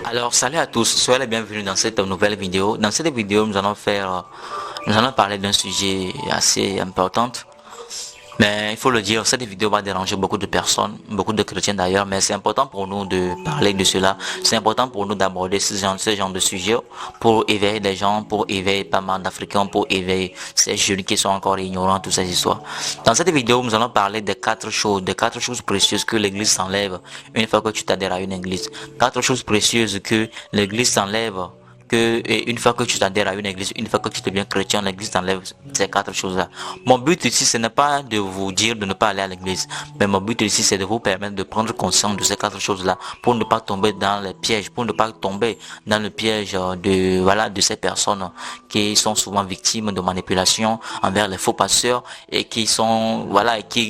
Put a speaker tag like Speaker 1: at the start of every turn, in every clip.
Speaker 1: Alors, salut à tous, soyez les bienvenus dans cette nouvelle vidéo. Dans cette vidéo, nous allons parler d'un sujet assez important. Mais il faut le dire, cette vidéo va déranger beaucoup de personnes, beaucoup de chrétiens d'ailleurs, mais c'est important pour nous de parler de cela. C'est important pour nous d'aborder ce genre de sujet pour éveiller les gens, pour éveiller pas mal d'Africains, pour éveiller ces jeunes qui sont encore ignorants, toutes ces histoires. Dans cette vidéo, nous allons parler des quatre choses précieuses que l'église s'enlève une fois que tu t'adhères à une église. Quatre choses précieuses que l'église s'enlève et une fois que tu t'adhères à une église, une fois que tu deviens chrétien, l'église t'enlève ces quatre choses-là. Mon but ici, ce n'est pas de vous dire de ne pas aller à l'église, mais mon but ici, c'est de vous permettre de prendre conscience de ces quatre choses-là pour ne pas tomber dans les pièges, pour ne pas tomber dans le piège de ces personnes qui sont souvent victimes de manipulation envers les faux pasteurs et qui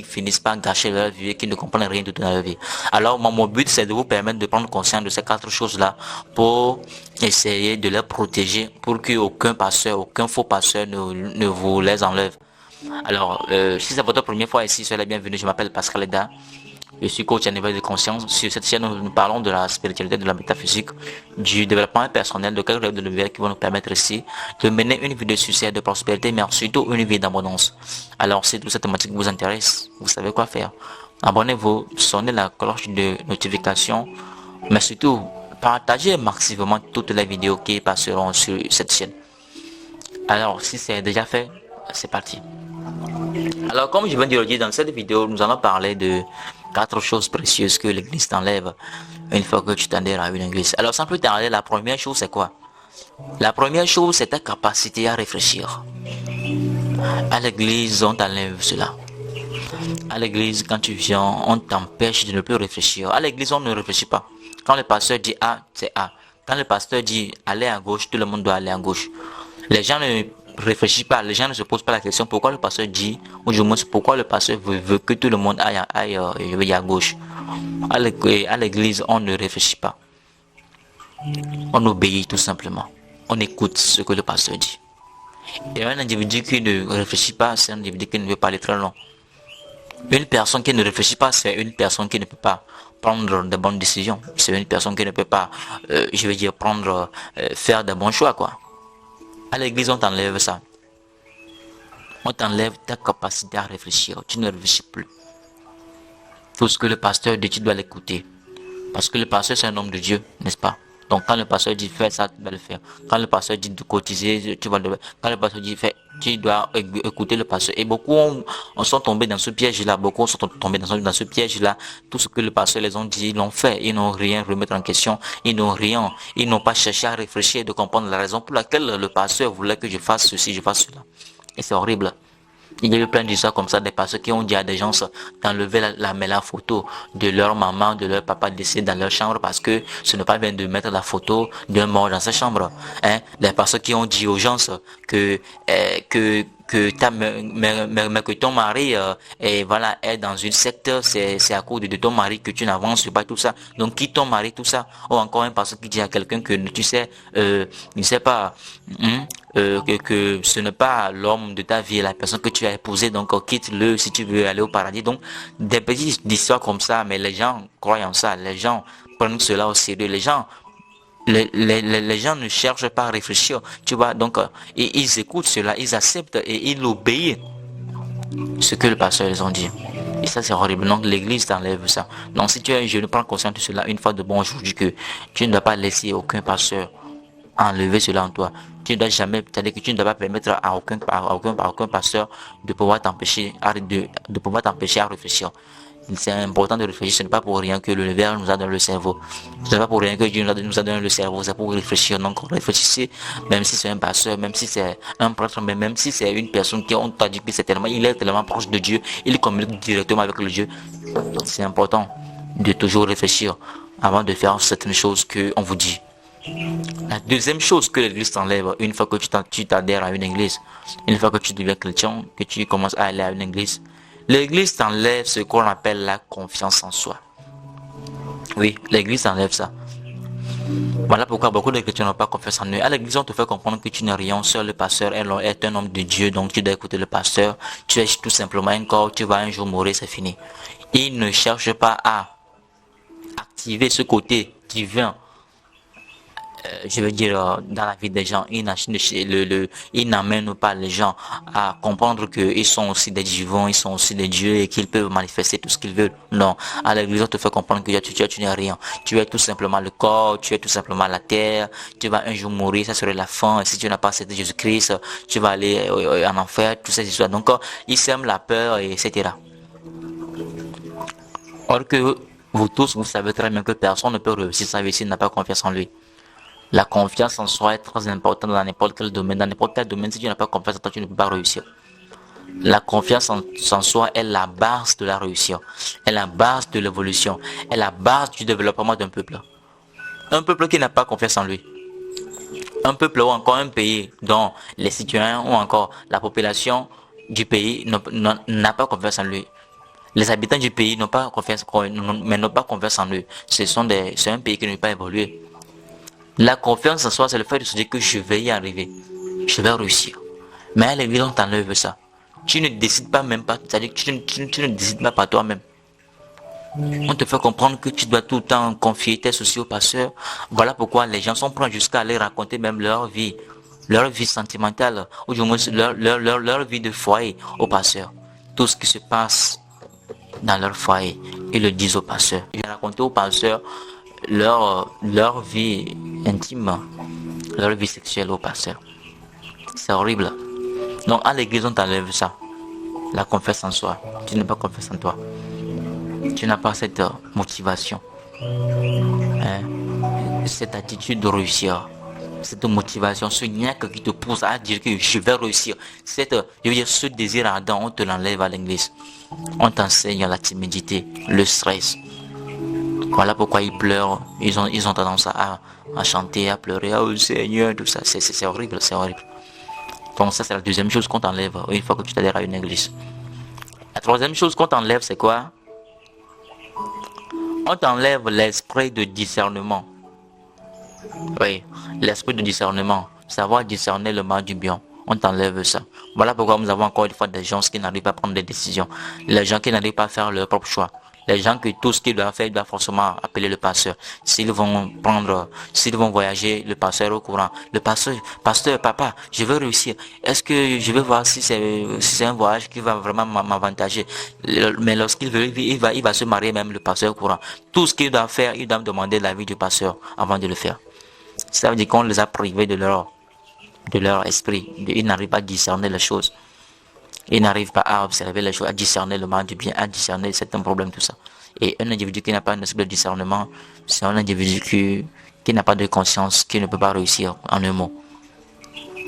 Speaker 1: finissent par gâcher leur vie et qui ne comprennent rien de leur vie. Alors, mon but, c'est de vous permettre de prendre conscience de ces quatre choses-là pour essayer de les protéger pour qu'aucun pasteur, aucun faux pasteur ne vous les enlève. Alors, si c'est votre première fois ici, soyez la bienvenue. Je m'appelle Pascal Eda. Je suis coach à niveau de conscience. Sur cette chaîne, nous parlons de la spiritualité, de la métaphysique, du développement personnel, de quelques rêves de lumière qui vont nous permettre ici de mener une vie de succès, de prospérité, mais surtout une vie d'abondance. Alors, si toute cette thématique vous intéresse, vous savez quoi faire. Abonnez-vous, sonnez la cloche de notification, mais surtout, partagez massivement toutes les vidéos qui passeront sur cette chaîne. Alors, si c'est déjà fait, c'est parti. Alors, comme je viens de le dire dans cette vidéo, nous allons parler de quatre choses précieuses que l'église t'enlève une fois que tu t'adhères à une église. Alors, sans plus tarder, la première chose, c'est quoi? La première chose, c'est ta capacité à réfléchir. À l'église, on t'enlève cela. À l'église, quand tu viens, on t'empêche de ne plus réfléchir. À l'église, on ne réfléchit pas. Quand le pasteur dit A, c'est A. Quand le pasteur dit aller à gauche, tout le monde doit aller à gauche. Les gens ne réfléchissent pas, les gens ne se posent pas la question pourquoi le pasteur dit, ou du moins pourquoi le pasteur veut que tout le monde aille à gauche. À l'église, on ne réfléchit pas. On obéit tout simplement. On écoute ce que le pasteur dit. Et un individu qui ne réfléchit pas, c'est un individu qui ne veut pas aller très loin. Une personne qui ne réfléchit pas, c'est une personne qui ne peut pas prendre de bonnes décisions. C'est une personne qui ne peut pas, faire de bons choix, quoi. À l'église, on t'enlève ça. On t'enlève ta capacité à réfléchir. Tu ne réfléchis plus. Tout ce que le pasteur dit, tu dois l'écouter. Parce que le pasteur, c'est un homme de Dieu, n'est-ce pas? Donc, quand le pasteur dit fais ça, tu dois le faire. Quand le pasteur dit de cotiser, tu vas le faire. Quand le pasteur dit fais, tu dois écouter le pasteur. Et beaucoup on sont tombés dans ce piège-là. Beaucoup sont tombés dans ce piège-là. Tout ce que le pasteur les ont dit, ils l'ont fait. Ils n'ont rien remettre en question. Ils n'ont rien. Ils n'ont pas cherché à réfléchir et de comprendre la raison pour laquelle le pasteur voulait que je fasse ceci, je fasse cela. Et c'est horrible. Il y a eu plein d'histoires comme ça, des personnes qui ont dit à des gens d'enlever la photo de leur maman, de leur papa décédé dans leur chambre parce que ce n'est pas bien de mettre la photo d'un mort dans sa chambre. Hein? Des personnes qui ont dit aux gens que ton mari est dans une secte, c'est à cause de ton mari que tu n'avances pas tout ça. Donc quitte ton mari tout ça. Ou encore une personne qui dit à quelqu'un que tu sais, ne sais pas. Que ce n'est pas l'homme de ta vie, la personne que tu as épousée, donc quitte-le si tu veux aller au paradis. Donc, des petites histoires comme ça, mais les gens croient en ça, les gens prennent cela au sérieux, les gens ne cherchent pas à réfléchir, tu vois, donc ils écoutent cela, ils acceptent et ils obéissent ce que le pasteur les ont dit. Et ça c'est horrible, donc l'église t'enlève ça. Donc si tu es un jeune, prends conscience de cela une fois de bon aujourd'hui que tu ne dois pas laisser aucun pasteur enlever cela en toi. Tu ne dois jamais, c'est-à-dire que tu ne dois pas permettre à aucun pasteur de pouvoir t'empêcher de pouvoir t'empêcher à réfléchir. C'est important de réfléchir, ce n'est pas pour rien que l'univers nous a donné le cerveau. Ce n'est pas pour rien que Dieu nous a donné le cerveau, c'est pour réfléchir. Donc réfléchissez, même si c'est un pasteur, même si c'est un prêtre, mais même si c'est une personne qui on t'a dit que il est tellement proche de Dieu, il communique directement avec le Dieu. C'est important de toujours réfléchir avant de faire certaines choses qu'on vous dit. La deuxième chose que l'église t'enlève une fois que tu t'adhères à une église, une fois que tu deviens chrétien, que tu commences à aller à une église, l'église t'enlève ce qu'on appelle la confiance en soi. Oui, l'église t'enlève ça. Voilà pourquoi beaucoup de chrétiens n'ont pas confiance en eux. À l'église, on te fait comprendre que tu n'es rien, seul le pasteur est un homme de Dieu, donc tu dois écouter le pasteur. Tu es tout simplement un corps, tu vas un jour mourir, c'est fini. Il ne cherche pas à activer ce côté divin je veux dire, dans la vie des gens, ils n'amènent pas les gens à comprendre qu'ils sont aussi des divins, ils sont aussi des dieux et qu'ils peuvent manifester tout ce qu'ils veulent. Non, à l'église, on te fait comprendre que tu n'es rien. Tu es tout simplement le corps, tu es tout simplement la terre, tu vas un jour mourir, ça serait la fin. Et si tu n'as pas accepté Jésus-Christ, tu vas aller en enfer, tout ces histoires. Donc, ils sèment la peur, et etc. Or que vous tous, vous savez très bien que personne ne peut réussir sa vie s'il n'a pas confiance en lui. La confiance en soi est très importante dans n'importe quel domaine. Dans n'importe quel domaine, si tu n'as pas confiance en toi, tu ne peux pas réussir. La confiance en soi est la base de la réussite, est la base de l'évolution, est la base du développement d'un peuple. Un peuple qui n'a pas confiance en lui, un peuple ou encore un pays dont les citoyens ou encore la population du pays n'a pas confiance en lui. Les habitants du pays n'ont pas confiance, mais n'ont pas confiance en eux. C'est un pays qui ne peut pas évoluer. La confiance en soi, c'est le fait de se dire que je vais y arriver, je vais réussir. Mais à l'église, on t'enlève ça. Tu ne décides pas même pas, c'est-à-dire que tu ne décides pas par toi-même. On te fait comprendre que tu dois tout le temps confier tes soucis au pasteur. Voilà pourquoi les gens sont prêts jusqu'à aller raconter même leur vie sentimentale, ou du moins leur vie de foyer au pasteur. Tout ce qui se passe dans leur foyer, ils le disent au pasteur. Ils racontent au pasteur leur vie intime, leur vie sexuelle au pasteur. C'est horrible. Donc à l'église, on t'enlève ça. La confiance en soi. Tu n'as pas confiance en toi. Tu n'as pas cette motivation. Hein? Cette attitude de réussir. Cette motivation, ce niaque qui te pousse à dire que je vais réussir. Je veux dire, ce désir ardent, on te l'enlève à l'église. On t'enseigne la timidité, le stress. Voilà pourquoi ils pleurent. Ils ont tendance à chanter, à pleurer. Oh Seigneur, tout ça. C'est horrible, c'est horrible. Donc ça, c'est la deuxième chose qu'on t'enlève une fois que tu t'adhères à une église. La troisième chose qu'on t'enlève, c'est quoi? On t'enlève l'esprit de discernement. Oui, l'esprit de discernement. Savoir discerner le mal du bien. On t'enlève ça. Voilà pourquoi nous avons encore une fois des gens qui n'arrivent pas à prendre des décisions. Les gens qui n'arrivent pas à faire leur propre choix. Les gens que tout ce qu'ils doivent faire, ils doivent forcément appeler le pasteur. S'ils vont voyager, le pasteur est au courant. Le pasteur, papa, je veux réussir. Est-ce que je vais voir si c'est un voyage qui va vraiment m'avantager? Mais lorsqu'il veut, il va se marier, même le pasteur est au courant. Tout ce qu'il doit faire, il doit demander l'avis du pasteur avant de le faire. Ça veut dire qu'on les a privés de leur esprit. Ils n'arrivent pas à discerner les choses. Ils n'arrivent pas à observer les choses, à discerner le mal du bien, à discerner certains problèmes, tout ça. Et un individu qui n'a pas un esprit de discernement, c'est un individu qui n'a pas de conscience, qui ne peut pas réussir en un mot.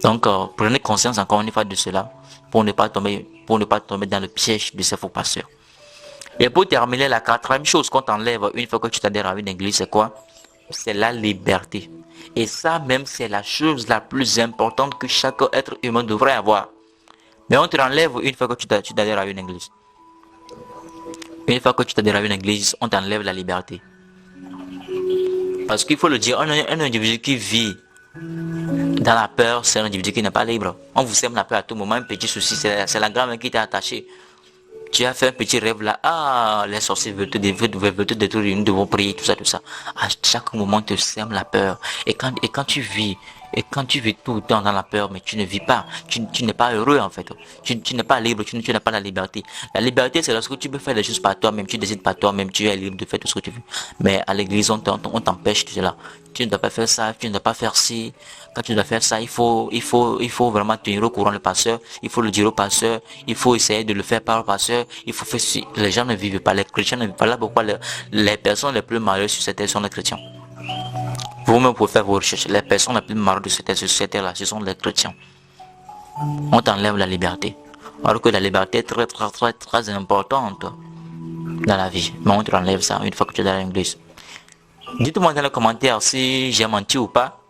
Speaker 1: Donc, prenez conscience encore une fois de cela pour ne pas tomber dans le piège de ces faux pasteurs. Et pour terminer, la quatrième chose qu'on t'enlève une fois que tu t'adhères à une église, c'est quoi? C'est la liberté. Et ça même, c'est la chose la plus importante que chaque être humain devrait avoir. Mais on te l'enlève une fois que tu t'adhères à une église. Une fois que tu t'adhères à une église, on t'enlève la liberté. Parce qu'il faut le dire, un individu qui vit dans la peur, c'est un individu qui n'est pas libre. On vous sème la peur à tout moment. Un petit souci, c'est la grand-mère qui t'a attaché. Tu as fait un petit rêve là. Ah, les sorciers veulent te détruire, nous devons prier, tout ça, tout ça. À chaque moment, te sème la peur. Et quand tu vis tout le temps dans la peur, mais tu ne vis pas, tu n'es pas heureux en fait. Tu n'es pas libre, tu n'as pas la liberté. La liberté, c'est lorsque tu peux faire les choses par toi-même, tu décides par toi-même, tu es libre de faire tout ce que tu veux. Mais à l'église, on t'empêche de cela. Tu ne dois pas faire ça, tu ne dois pas faire ci. Quand tu dois faire ça, il faut vraiment tenir au courant le pasteur, il faut le dire au pasteur, il faut essayer de le faire par le pasteur, il faut faire ci. Les gens ne vivent pas, les chrétiens ne vivent pas. Là pourquoi les personnes les plus malheureuses sur cette terre sont les chrétiens. Vous-même pouvez faire vos recherches. Les personnes les plus malheureuses de cette terre-là, ce sont les chrétiens. On t'enlève la liberté. Alors que la liberté est très, très, très, très importante dans la vie. Mais on te enlève ça une fois que tu es dans l'église. Dites-moi dans les commentaires si j'ai menti ou pas.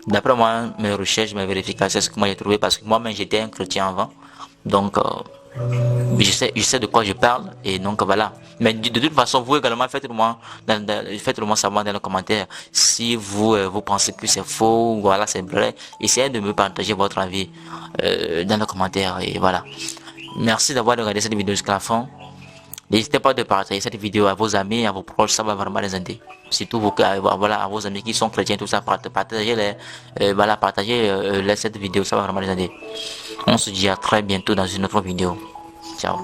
Speaker 1: D'après moi, mes recherches, mes vérifications, c'est ce que moi j'ai trouvé. Parce que moi-même, j'étais un chrétien avant. Donc, je sais de quoi je parle. Et donc, voilà. Mais de toute façon, vous également, faites-le-moi savoir dans les commentaires. Si vous pensez que c'est faux, voilà, c'est vrai. Essayez de me partager votre avis dans les commentaires. Et voilà. Merci d'avoir regardé cette vidéo jusqu'à la fin. N'hésitez pas de partager cette vidéo à vos amis, à vos proches, ça va vraiment les aider. Surtout voilà, à vos amis qui sont chrétiens, tout ça, partagez cette vidéo, ça va vraiment les aider. On se dit à très bientôt dans une autre vidéo. Ciao.